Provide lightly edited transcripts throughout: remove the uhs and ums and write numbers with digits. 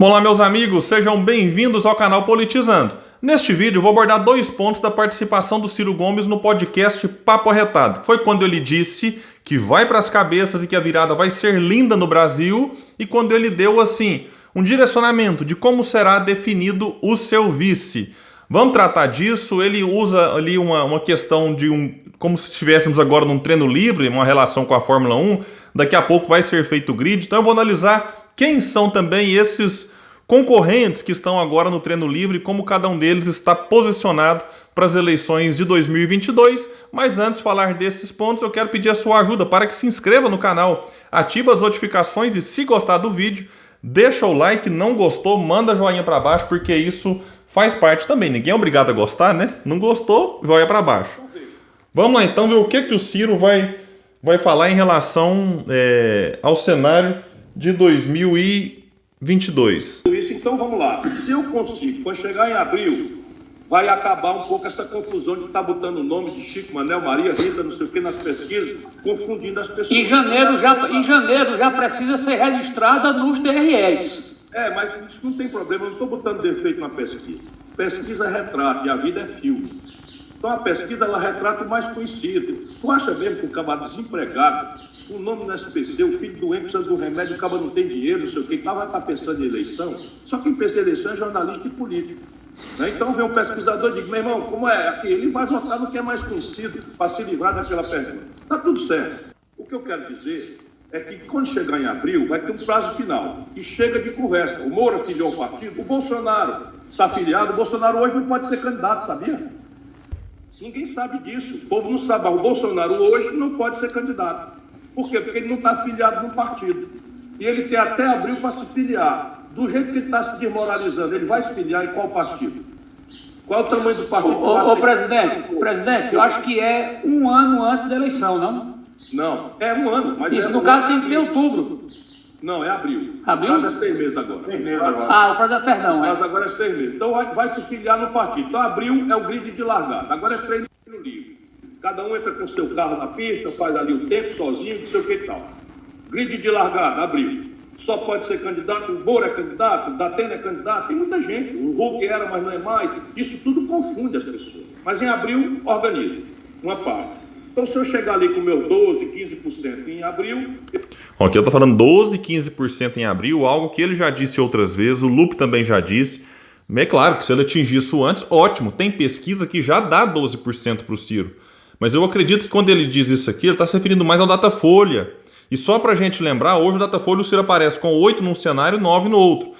Olá, meus amigos, sejam bem-vindos ao canal Politizando. Neste vídeo eu vou abordar dois pontos da participação do Ciro Gomes no podcast Papo Arretado. Foi quando ele disse que vai para as cabeças e que a virada vai ser linda no Brasil, e quando ele deu, assim, um direcionamento de como será definido o seu vice. Vamos tratar disso. Ele usa ali uma questão de como se estivéssemos agora num treino livre, uma relação com a Fórmula 1. Daqui a pouco vai ser feito o grid. Então eu vou analisar quem são também esses concorrentes que estão agora no treino livre e como cada um deles está posicionado para as eleições de 2022. Mas antes de falar desses pontos, eu quero pedir a sua ajuda para que se inscreva no canal, ative as notificações e, se gostar do vídeo, deixa o like. Não gostou, manda joinha para baixo, porque isso faz parte também. Ninguém é obrigado a gostar, né? Não gostou, joia para baixo. Vamos lá então ver o que o Ciro vai falar em relação ao cenário de 2022. Então vamos lá. Se eu consigo, quando chegar em abril, vai acabar um pouco essa confusão de estar botando o nome de Chico, Manel, Maria, Rita, não sei o que, nas pesquisas, confundindo as pessoas. Em janeiro já precisa ser registrada nos TREs. Mas isso não tem problema, eu não estou botando defeito na pesquisa. Pesquisa é retrato e a vida é filme. Então a pesquisa, ela retrata o mais conhecido. Tu acha mesmo que o cabra desempregado, o nome no SPC, o filho doente precisa do remédio, o cabra não tem dinheiro, não sei o que, vai estar pensando em eleição? Só quem pensa em eleição é jornalista e político. Então vem um pesquisador e diz: meu irmão, como é? Aqui, ele vai votar no que é mais conhecido para se livrar daquela pergunta. Está tudo certo. O que eu quero dizer é que quando chegar em abril vai ter um prazo final. E chega de conversa. O Moura filiou o partido, o Bolsonaro está filiado. O Bolsonaro hoje não pode ser candidato, sabia? Ninguém sabe disso. O povo não sabe. Mas o Bolsonaro hoje não pode ser candidato. Por quê? Porque ele não está filiado no partido. E ele tem até abril para se filiar. Do jeito que ele está se desmoralizando, ele vai se filiar em qual partido? Qual é o tamanho do partido? Presidente, eu acho que é um ano antes da eleição, não? Não, é um ano. Mas isso, no caso, tem que ser outubro. Não, é abril. Abril? O prazo é 6 meses agora. 6 meses agora. O prazo é, perdão. O prazo agora é 6 meses. Então vai se filiar no partido. Então abril é o grid de largada. Agora é treino livre. Cada um entra com o seu carro na pista, faz ali o tempo sozinho, não sei o que e tal. Grid de largada, abril. Só pode ser candidato, o Moura é candidato, o Datena é candidato, tem muita gente. O Hulk era, mas não é mais. Isso tudo confunde as pessoas. Mas em abril, organiza uma parte. Então, se eu chegar ali com o meu 12, 15% em abril... Aqui eu estou falando 12, 15% em abril, algo que ele já disse outras vezes, o Lupe também já disse. É claro que se ele atingir isso antes, ótimo. Tem pesquisa que já dá 12% para o Ciro. Mas eu acredito que quando ele diz isso aqui, ele está se referindo mais ao Datafolha. E só para a gente lembrar, hoje o Datafolha, o Ciro aparece com 8 num cenário e 9 no outro.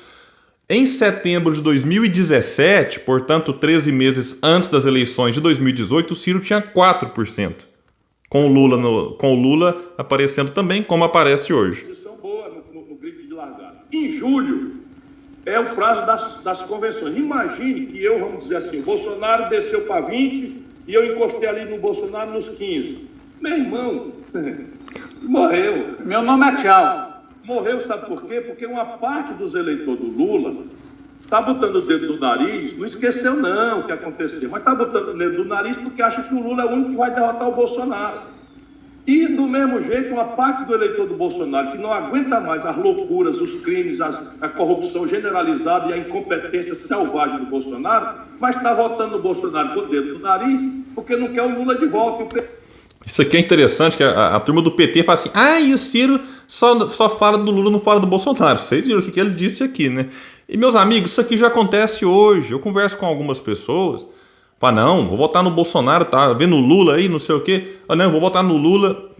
Em setembro de 2017, portanto 13 meses antes das eleições de 2018, o Ciro tinha 4%. Com o Lula aparecendo também, como aparece hoje. Posição boa no grid de largada. Em julho é o prazo das convenções. Imagine que eu, vamos dizer assim, o Bolsonaro desceu para 20 e eu encostei ali no Bolsonaro nos 15. Meu irmão, morreu. Meu nome é Tchau. Morreu, sabe por quê? Porque uma parte dos eleitores do Lula está botando o dedo no nariz, não esqueceu não o que aconteceu, mas está botando o dedo no nariz porque acha que o Lula é o único que vai derrotar o Bolsonaro. E, do mesmo jeito, uma parte do eleitor do Bolsonaro que não aguenta mais as loucuras, os crimes, a corrupção generalizada e a incompetência selvagem do Bolsonaro, mas está votando no Bolsonaro com o dedo no nariz porque não quer o Lula de volta. Isso aqui é interessante, que a turma do PT fala assim: e o Ciro só fala do Lula, não fala do Bolsonaro. Vocês viram o que ele disse aqui, né? E, meus amigos, isso aqui já acontece hoje. Eu converso com algumas pessoas, não, vou votar no Bolsonaro, tá vendo o Lula aí, não sei o quê. Não, vou votar no Lula.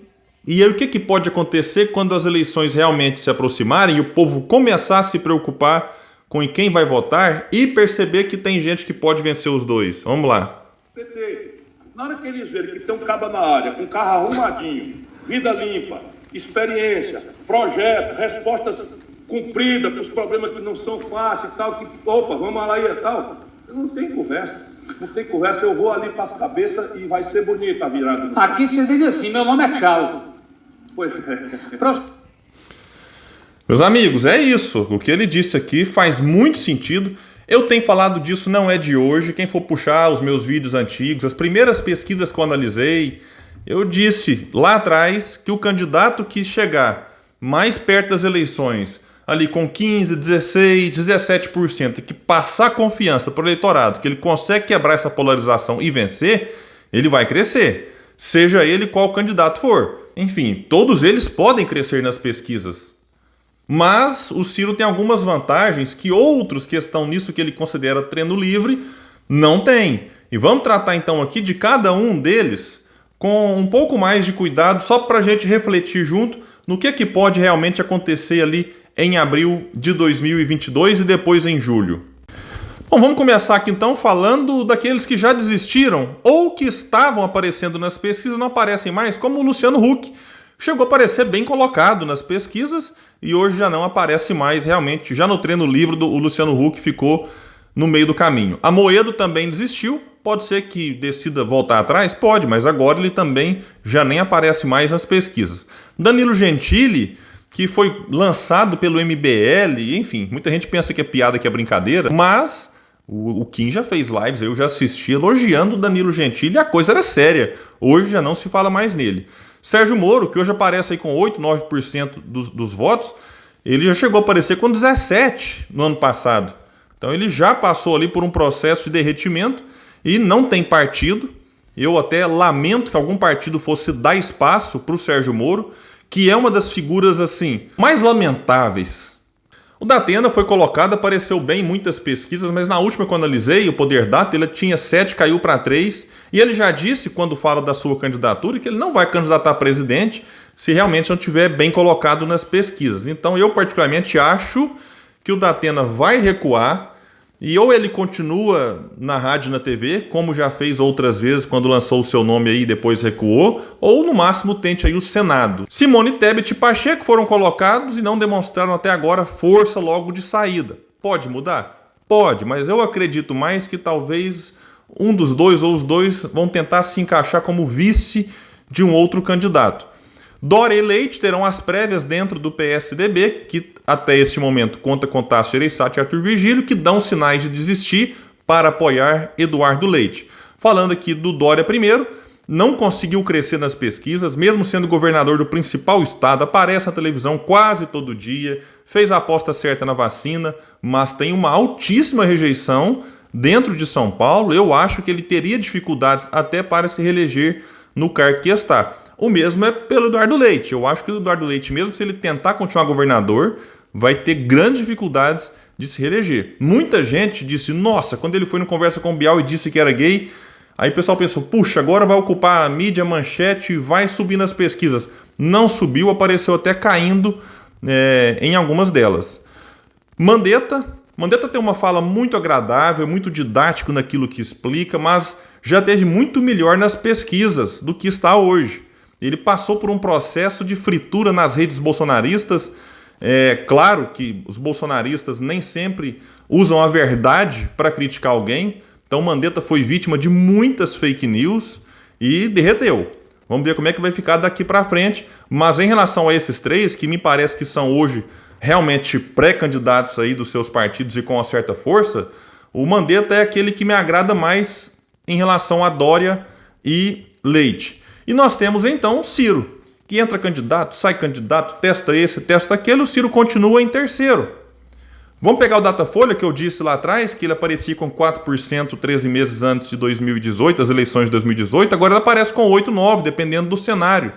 E aí o que pode acontecer quando as eleições realmente se aproximarem e o povo começar a se preocupar com quem vai votar e perceber que tem gente que pode vencer os dois? Vamos lá. PT, na hora que eles verem que tem um caba na área, com carro arrumadinho, vida limpa, experiência, projeto, respostas cumpridas para os problemas que não são fáceis e tal, vamos lá e tal, não tem conversa. Não tem conversa, eu vou ali para as cabeças e vai ser bonita a virada. Aqui se diz assim: meu nome é Tchau. Pois é. Meus amigos, é isso. O que ele disse aqui faz muito sentido. Eu tenho falado disso, não é de hoje. Quem for puxar os meus vídeos antigos, as primeiras pesquisas que eu analisei, eu disse lá atrás que o candidato que chegar mais perto das eleições ali com 15, 16, 17%, e que passar confiança para o eleitorado, que ele consegue quebrar essa polarização e vencer, ele vai crescer, seja ele qual candidato for. Enfim, todos eles podem crescer nas pesquisas. Mas o Ciro tem algumas vantagens que outros que estão nisso que ele considera treino livre não têm. E vamos tratar então aqui de cada um deles com um pouco mais de cuidado, só para a gente refletir junto no que pode realmente acontecer ali em abril de 2022 e depois em julho. Bom, vamos começar aqui então falando daqueles que já desistiram ou que estavam aparecendo nas pesquisas, não aparecem mais, como o Luciano Huck. Chegou a aparecer bem colocado nas pesquisas e hoje já não aparece mais realmente. Já no treino livre, o Luciano Huck ficou no meio do caminho. Amoedo também desistiu, pode ser que decida voltar atrás? Pode, mas agora ele também já nem aparece mais nas pesquisas. Danilo Gentili, que foi lançado pelo MBL, enfim, muita gente pensa que é piada, que é brincadeira, mas o Kim já fez lives, eu já assisti elogiando o Danilo Gentili e a coisa era séria. Hoje já não se fala mais nele. Sérgio Moro, que hoje aparece aí com 8, 9% dos votos, ele já chegou a aparecer com 17% no ano passado. Então ele já passou ali por um processo de derretimento e não tem partido. Eu até lamento que algum partido fosse dar espaço para o Sérgio Moro, que é uma das figuras assim mais lamentáveis. O Datena foi colocado, apareceu bem em muitas pesquisas, mas na última que eu analisei, o Poder Data, ele tinha 7, caiu para 3, e ele já disse, quando fala da sua candidatura, que ele não vai candidatar a presidente se realmente não estiver bem colocado nas pesquisas. Então eu particularmente acho que o Datena vai recuar, e ou ele continua na rádio e na TV, como já fez outras vezes quando lançou o seu nome aí e depois recuou, ou no máximo tente aí o Senado. Simone Tebet e Pacheco foram colocados e não demonstraram até agora força logo de saída. Pode mudar? Pode, mas eu acredito mais que talvez um dos dois ou os dois vão tentar se encaixar como vice de um outro candidato. Dória e Leite terão as prévias dentro do PSDB, que até este momento conta com Tasso Gereissati e Arthur Virgílio, que dão sinais de desistir para apoiar Eduardo Leite. Falando aqui do Dória primeiro, não conseguiu crescer nas pesquisas, mesmo sendo governador do principal estado, aparece na televisão quase todo dia, fez a aposta certa na vacina, mas tem uma altíssima rejeição dentro de São Paulo. Eu acho que ele teria dificuldades até para se reeleger no cargo que está. O mesmo é pelo Eduardo Leite. Eu acho que o Eduardo Leite, mesmo se ele tentar continuar governador, vai ter grandes dificuldades de se reeleger. Muita gente disse, nossa, quando ele foi no Conversa com o Bial e disse que era gay, aí o pessoal pensou, puxa, agora vai ocupar a mídia, a manchete e vai subir nas pesquisas. Não subiu, apareceu até caindo em algumas delas. Mandetta tem uma fala muito agradável, muito didático naquilo que explica, mas já teve muito melhor nas pesquisas do que está hoje. Ele passou por um processo de fritura nas redes bolsonaristas. É claro que os bolsonaristas nem sempre usam a verdade para criticar alguém. Então Mandetta foi vítima de muitas fake news e derreteu. Vamos ver como é que vai ficar daqui para frente. Mas em relação a esses três, que me parece que são hoje realmente pré-candidatos aí dos seus partidos e com uma certa força, o Mandetta é aquele que me agrada mais em relação a Dória e Leite. E nós temos então Ciro, que entra candidato, sai candidato, testa esse, testa aquele, o Ciro continua em terceiro. Vamos pegar o Datafolha, que eu disse lá atrás, que ele aparecia com 4% 13 meses antes de 2018, as eleições de 2018, agora ele aparece com 8, 9, dependendo do cenário.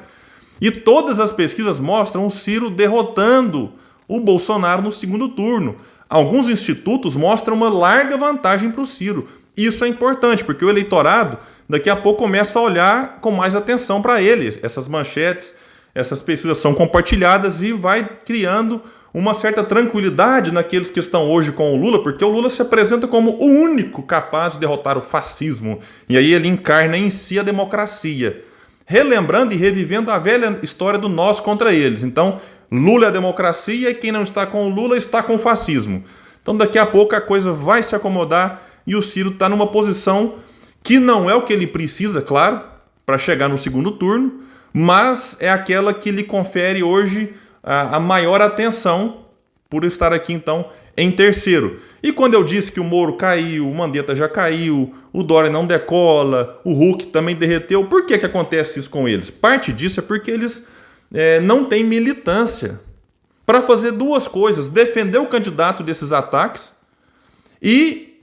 E todas as pesquisas mostram o Ciro derrotando o Bolsonaro no segundo turno. Alguns institutos mostram uma larga vantagem para o Ciro. Isso é importante, porque o eleitorado daqui a pouco começa a olhar com mais atenção para ele. Essas manchetes, essas pesquisas são compartilhadas e vai criando uma certa tranquilidade naqueles que estão hoje com o Lula, porque o Lula se apresenta como o único capaz de derrotar o fascismo. E aí ele encarna em si a democracia, relembrando e revivendo a velha história do nós contra eles. Então, Lula é a democracia e quem não está com o Lula está com o fascismo. Então, daqui a pouco a coisa vai se acomodar e o Ciro está numa posição que não é o que ele precisa, claro, para chegar no segundo turno, mas é aquela que lhe confere hoje a maior atenção por estar aqui, então, em terceiro. E quando eu disse que o Moro caiu, o Mandetta já caiu, o Dória não decola, o Huck também derreteu, por que acontece isso com eles? Parte disso é porque eles não têm militância. para fazer duas coisas: defender o candidato desses ataques e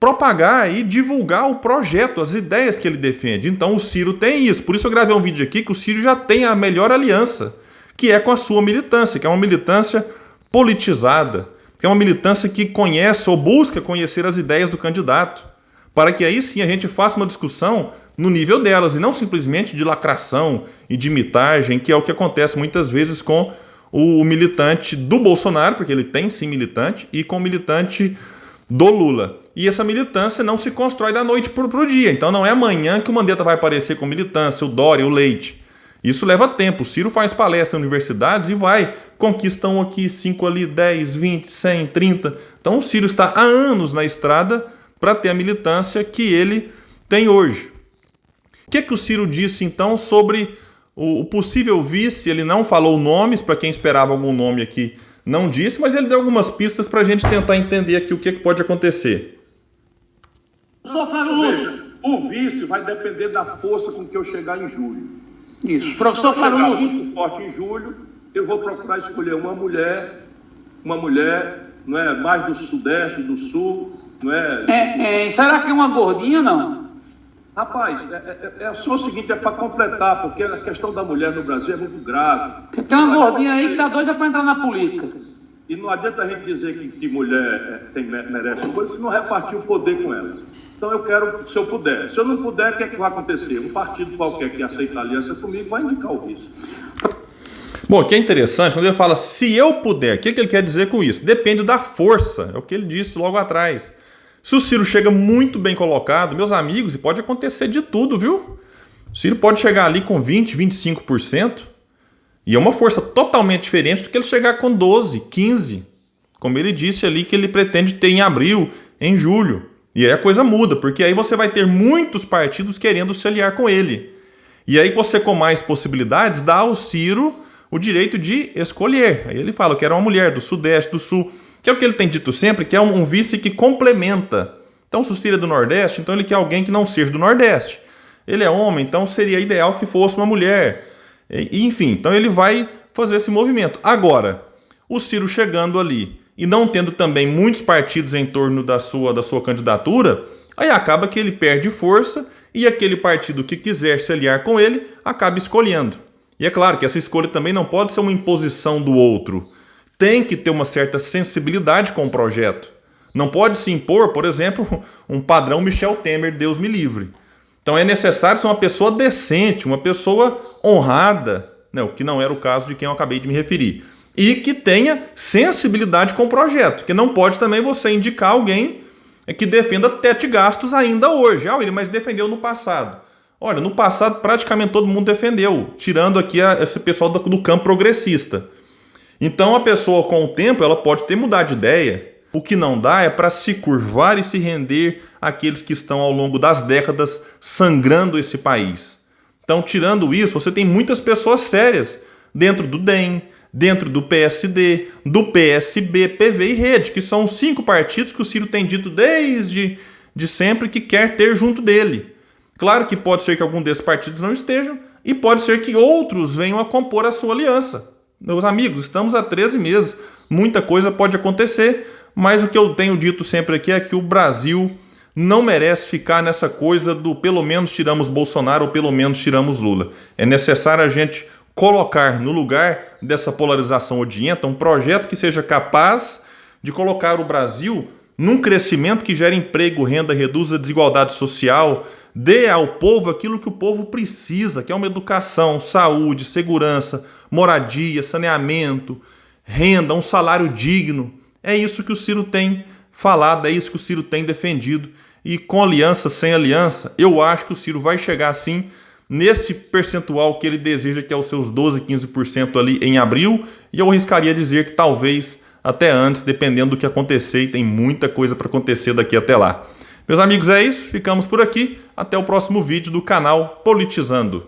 propagar e divulgar o projeto, as ideias que ele defende. Então o Ciro tem isso. Por isso eu gravei um vídeo aqui que o Ciro já tem a melhor aliança, que é com a sua militância, que é uma militância politizada, que é uma militância que conhece ou busca conhecer as ideias do candidato, para que aí sim a gente faça uma discussão no nível delas e não simplesmente de lacração e de imitagem, que é o que acontece muitas vezes com o militante do Bolsonaro, porque ele tem sim militante, e com o militante do Lula. E essa militância não se constrói da noite para o dia. Então não é amanhã que o Mandetta vai aparecer com militância, o Dória, o Leite. Isso leva tempo. O Ciro faz palestra em universidades e vai. Conquista um aqui, 5 ali, 10, 20, 100, 30. Então o Ciro está há anos na estrada para ter a militância que ele tem hoje. O que o Ciro disse então sobre o possível vice? Ele não falou nomes, para quem esperava algum nome aqui não disse, mas ele deu algumas pistas para a gente tentar entender aqui o que pode acontecer. Professor Flávio Lúcio. O vice vai depender da força com que eu chegar em julho. Isso. Professor Flávio Lúcio. Muito forte em julho, eu vou procurar escolher uma mulher, não é, mais do Sudeste, do Sul, não é? Será que é uma gordinha ou não? Rapaz, é só o seguinte, é para completar, porque a questão da mulher no Brasil é muito grave. Tem uma gordinha aí que tá doida para entrar na política. E não adianta a gente dizer que mulher merece coisa se não repartir o poder com elas. Então eu quero, se eu puder. Se eu não puder, o que é que vai acontecer? Um partido qualquer que aceita a aliança comigo vai indicar o vice. Bom, o que é interessante, quando ele fala se eu puder, o que ele quer dizer com isso? Depende da força, é o que ele disse logo atrás. Se o Ciro chega muito bem colocado, meus amigos, e pode acontecer de tudo, viu? O Ciro pode chegar ali com 20%, 25%, e é uma força totalmente diferente do que ele chegar com 12%, 15%, como ele disse ali que ele pretende ter em abril, em julho. E aí a coisa muda, porque aí você vai ter muitos partidos querendo se aliar com ele. E aí você, com mais possibilidades, dá ao Ciro o direito de escolher. Aí ele fala, eu quero uma mulher do Sudeste, do Sul, que é o que ele tem dito sempre, que é um vice que complementa. Então, se o Ciro é do Nordeste, então ele quer alguém que não seja do Nordeste. Ele é homem, então seria ideal que fosse uma mulher. E, enfim, então ele vai fazer esse movimento. Agora, o Ciro chegando ali e não tendo também muitos partidos em torno da sua candidatura, aí acaba que ele perde força e aquele partido que quiser se aliar com ele acaba escolhendo. E é claro que essa escolha também não pode ser uma imposição do outro. Tem que ter uma certa sensibilidade com o projeto. Não pode se impor, por exemplo, um padrão Michel Temer, Deus me livre. Então é necessário ser uma pessoa decente, uma pessoa honrada, né, o que não era o caso de quem eu acabei de me referir. E que tenha sensibilidade com o projeto, que não pode também você indicar alguém que defenda teto de gastos ainda hoje. Ah, William, mas defendeu no passado. Olha, no passado praticamente todo mundo defendeu, tirando aqui esse pessoal do campo progressista. Então a pessoa com o tempo ela pode ter mudado de ideia. O que não dá é para se curvar e se render àqueles que estão ao longo das décadas sangrando esse país. Então, tirando isso, você tem muitas pessoas sérias dentro do DEM, dentro do PSD, do PSB, PV e Rede, que são os 5 partidos que o Ciro tem dito desde sempre que quer ter junto dele. Claro que pode ser que algum desses partidos não estejam e pode ser que outros venham a compor a sua aliança. Meus amigos, estamos há 13 meses, muita coisa pode acontecer, mas o que eu tenho dito sempre aqui é que o Brasil não merece ficar nessa coisa do pelo menos tiramos Bolsonaro ou pelo menos tiramos Lula. É necessário a gente colocar no lugar dessa polarização odienta um projeto que seja capaz de colocar o Brasil num crescimento que gere emprego, renda, reduza a desigualdade social, dê ao povo aquilo que o povo precisa, que é uma educação, saúde, segurança, moradia, saneamento, renda, um salário digno. É isso que o Ciro tem falado, é isso que o Ciro tem defendido. E com aliança, sem aliança, eu acho que o Ciro vai chegar assim nesse percentual que ele deseja, que é os seus 12, 15% ali em abril. E eu arriscaria dizer que talvez até antes, dependendo do que acontecer, e tem muita coisa para acontecer daqui até lá. Meus amigos, é isso. Ficamos por aqui. Até o próximo vídeo do canal Politizando.